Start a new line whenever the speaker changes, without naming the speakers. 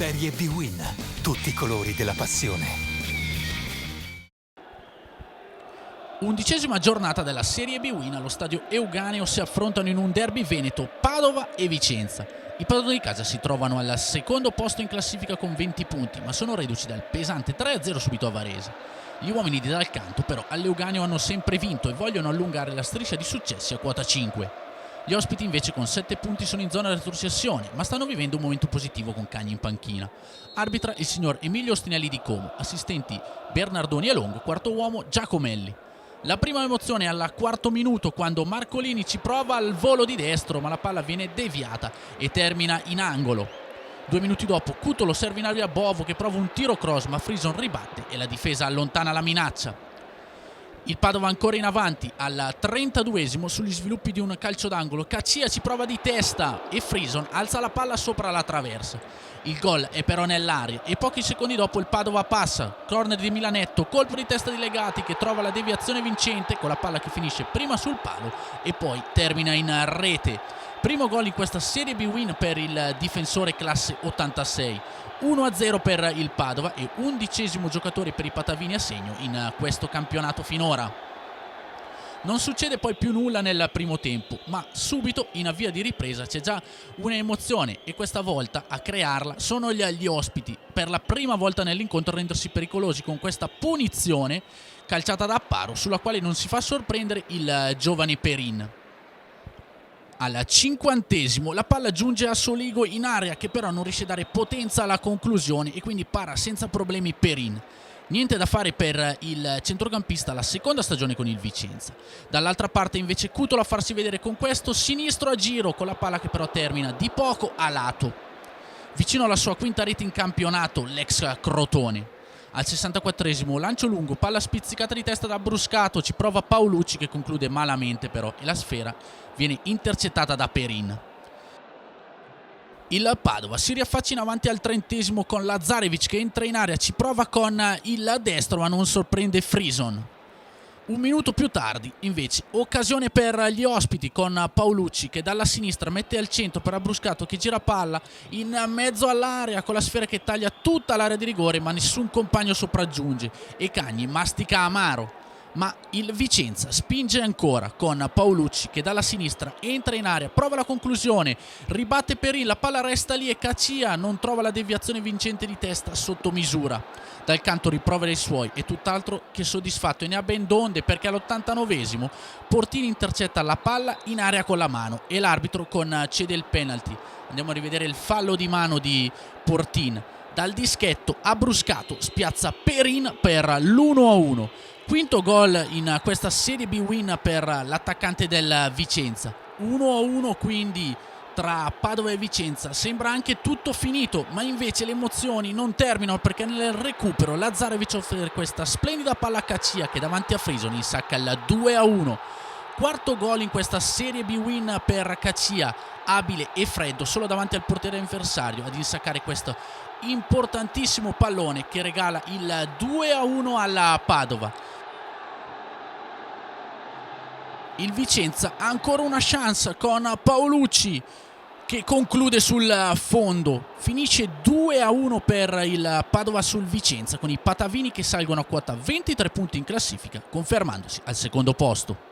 Serie B-Win, tutti i colori della passione.
11ª giornata della Serie B-Win allo stadio Euganeo si affrontano in un derby veneto Padova e Vicenza. I padroni di casa si trovano al secondo posto in classifica con 20 punti, ma sono reduci dal pesante 3-0 subito a Varese. Gli uomini di Dal Canto però all'Euganeo hanno sempre vinto e vogliono allungare la striscia di successi a quota 5. Gli ospiti invece con 7 punti sono in zona retrocessione, ma stanno vivendo un momento positivo con Cagni in panchina. Arbitra il signor Emilio Ostinelli di Como, assistenti Bernardoni e Long, quarto uomo Giacomelli. La prima emozione è al quarto minuto quando Marcolini ci prova al volo di destro, ma la palla viene deviata e termina in angolo. 2 minuti dopo Cutolo serve in aria Bovo che prova un tiro cross, ma Frison ribatte e la difesa allontana la minaccia. Il Padova ancora in avanti al 32esimo sugli sviluppi di un calcio d'angolo. Cacia ci prova di testa e Frison alza la palla sopra la traversa. Il gol è però nell'aria e pochi secondi dopo il Padova passa. Corner di Milanetto, colpo di testa di Legati che trova la deviazione vincente con la palla che finisce prima sul palo e poi termina in rete. Primo gol in questa Serie B-Win per il difensore classe 86. 1-0 per il Padova e 11° giocatore per i patavini a segno in questo campionato finora. Non succede poi più nulla nel primo tempo, ma subito in avvia di ripresa c'è già un'emozione e questa volta a crearla sono gli ospiti. Per la prima volta nell'incontro a rendersi pericolosi con questa punizione calciata da Apparo sulla quale non si fa sorprendere il giovane Perin. Al 50esimo la palla giunge a Soligo in area che però non riesce a dare potenza alla conclusione e quindi para senza problemi Perin. Niente da fare per il centrocampista la seconda stagione con il Vicenza. Dall'altra parte invece Cutolo a farsi vedere con questo sinistro a giro con la palla che però termina di poco a lato. Vicino alla sua quinta rete in campionato l'ex Crotone. Al 64esimo lancio lungo, palla spizzicata di testa da Bruscato, ci prova Paolucci che conclude malamente però e la sfera viene intercettata da Perin. Il Padova si riaffaccia in avanti al 30esimo con Lazarevic che entra in area, ci prova con il destro ma non sorprende Frison. Un minuto più tardi, invece, occasione per gli ospiti con Paolucci che dalla sinistra mette al centro per Bruscato che gira palla in mezzo all'area con la sfera che taglia tutta l'area di rigore ma nessun compagno sopraggiunge e Cagni mastica amaro. Ma il Vicenza spinge ancora con Paolucci che dalla sinistra entra in area, prova la conclusione, ribatte Perin, la palla resta lì e Cacia non trova la deviazione vincente di testa sotto misura. Dal Canto riprovera i suoi e tutt'altro che soddisfatto e ne ha ben donde perché all'89esimo Portini intercetta la palla in area con la mano e l'arbitro concede il penalty. Andiamo a rivedere il fallo di mano di Portin. Dal dischetto a Bruscato spiazza Perin per l'1-1. Quinto gol in questa Serie B-Win per l'attaccante del Vicenza. 1-1 quindi tra Padova e Vicenza. Sembra anche tutto finito, ma invece le emozioni non terminano perché nel recupero Lazarevic offre questa splendida palla a Cacia che davanti a Frison insacca il 2-1. Quarto gol in questa Serie B-Win per Cacia, abile e freddo solo davanti al portiere avversario ad insaccare questo importantissimo pallone che regala il 2-1 alla Padova. Il Vicenza ha ancora una chance con Paolucci che conclude sul fondo. Finisce 2-1 per il Padova sul Vicenza con i patavini che salgono a quota 23 punti in classifica confermandosi al secondo posto.